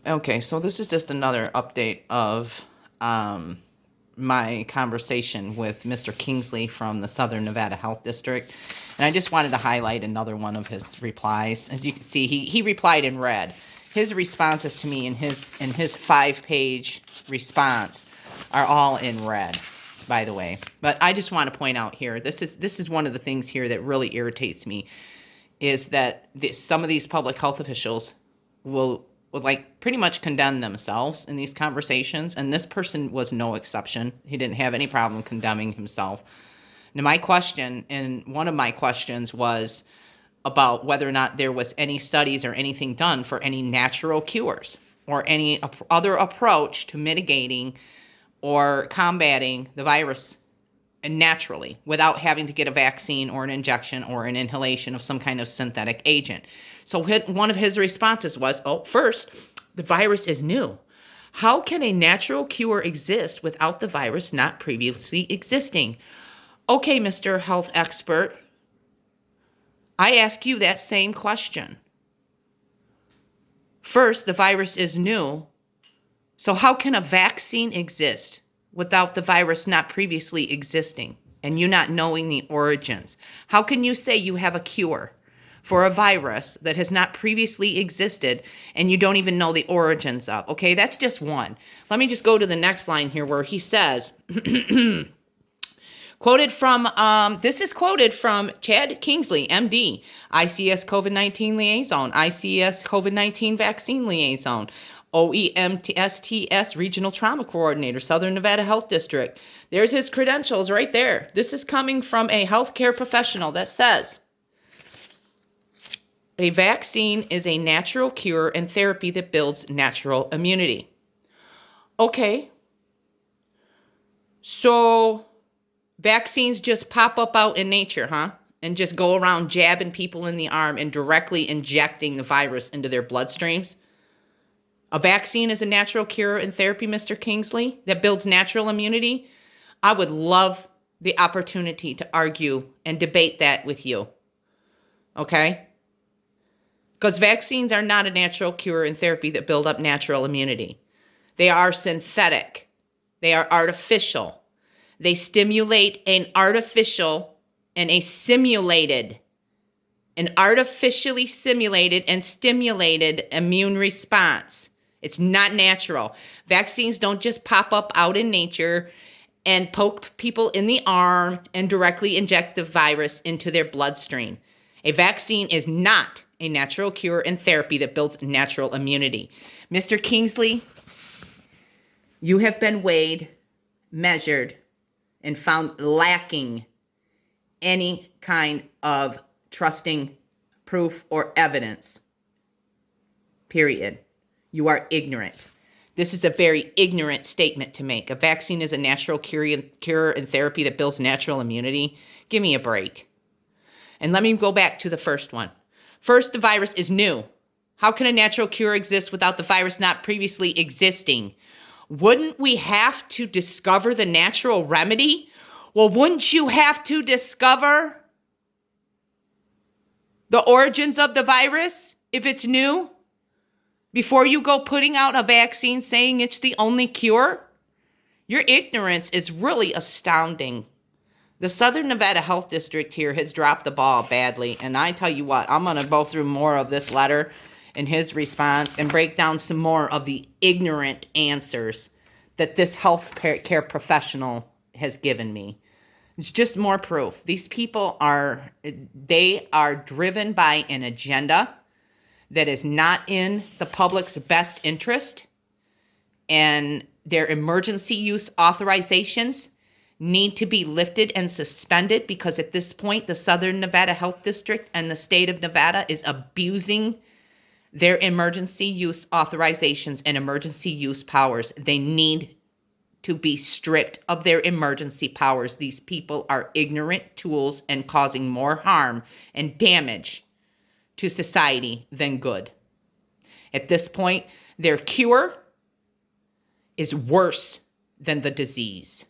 Okay, so this is just another update of my conversation with Mr. Kingsley from the Southern Nevada Health District. And I just wanted to highlight another one of his replies. As you can see, he replied in red. His responses to me in his 5-page response are all in red, by the way. But I just want to point out here, this is one of the things here that really irritates me, is that some of these public health officials will like pretty much condemn themselves in these conversations, and this person was no exception. He didn't have any problem condemning himself. Now, my question, and one of my questions, was about whether or not there was any studies or anything done for any natural cures or any other approach to mitigating or combating the virus naturally without having to get a vaccine or an injection or an inhalation of some kind of synthetic agent. So one of his responses was, first, the virus is new. How can a natural cure exist without the virus not previously existing? Okay, Mr. Health Expert, I ask you that same question. First, the virus is new. So how can a vaccine exist without the virus not previously existing and you not knowing the origins? How can you say you have a cure for a virus that has not previously existed and you don't even know the origins of? Okay, that's just one. Let me just go to the next line here where he says, quoted from, this is quoted from Chad Kingsley, MD, ICS COVID-19 liaison, ICS COVID-19 vaccine liaison, OEMSTS Regional Trauma Coordinator, Southern Nevada Health District. There's his credentials right there. This is coming from a healthcare professional that says, a vaccine is a natural cure and therapy that builds natural immunity. Okay. So vaccines just pop up out in nature, huh? And just go around jabbing people in the arm and directly injecting the virus into their bloodstreams? A vaccine is a natural cure and therapy, Mr. Kingsley, that builds natural immunity? I would love the opportunity to argue and debate that with you. Okay? Because vaccines are not a natural cure and therapy that build up natural immunity. They are synthetic. They are artificial. They stimulate an artificially simulated and stimulated immune response. It's not natural. Vaccines don't just pop up out in nature and poke people in the arm and directly inject the virus into their bloodstream. A vaccine is not a natural cure and therapy that builds natural immunity. Mr. Kingsley, you have been weighed, measured, and found lacking any kind of trusting proof or evidence. Period. You are ignorant. This is a very ignorant statement to make. A vaccine is a natural cure and therapy that builds natural immunity. Give me a break. And let me go back to the first one. First, the virus is new. How can a natural cure exist without the virus not previously existing? Wouldn't we have to discover the natural remedy? Well, wouldn't you have to discover the origins of the virus if it's new before you go putting out a vaccine saying it's the only cure? Your ignorance is really astounding. The Southern Nevada Health District here has dropped the ball badly. And I tell you what, I'm going to go through more of this letter and his response and break down some more of the ignorant answers that this health care professional has given me. It's just more proof. These people are driven by an agenda that is not in the public's best interest, and their emergency use authorizations need to be lifted and suspended because at this point, the Southern Nevada Health District and the state of Nevada is abusing their emergency use authorizations and emergency use powers. They need to be stripped of their emergency powers. These people are ignorant tools and causing more harm and damage to society than good. At this point, their cure is worse than the disease.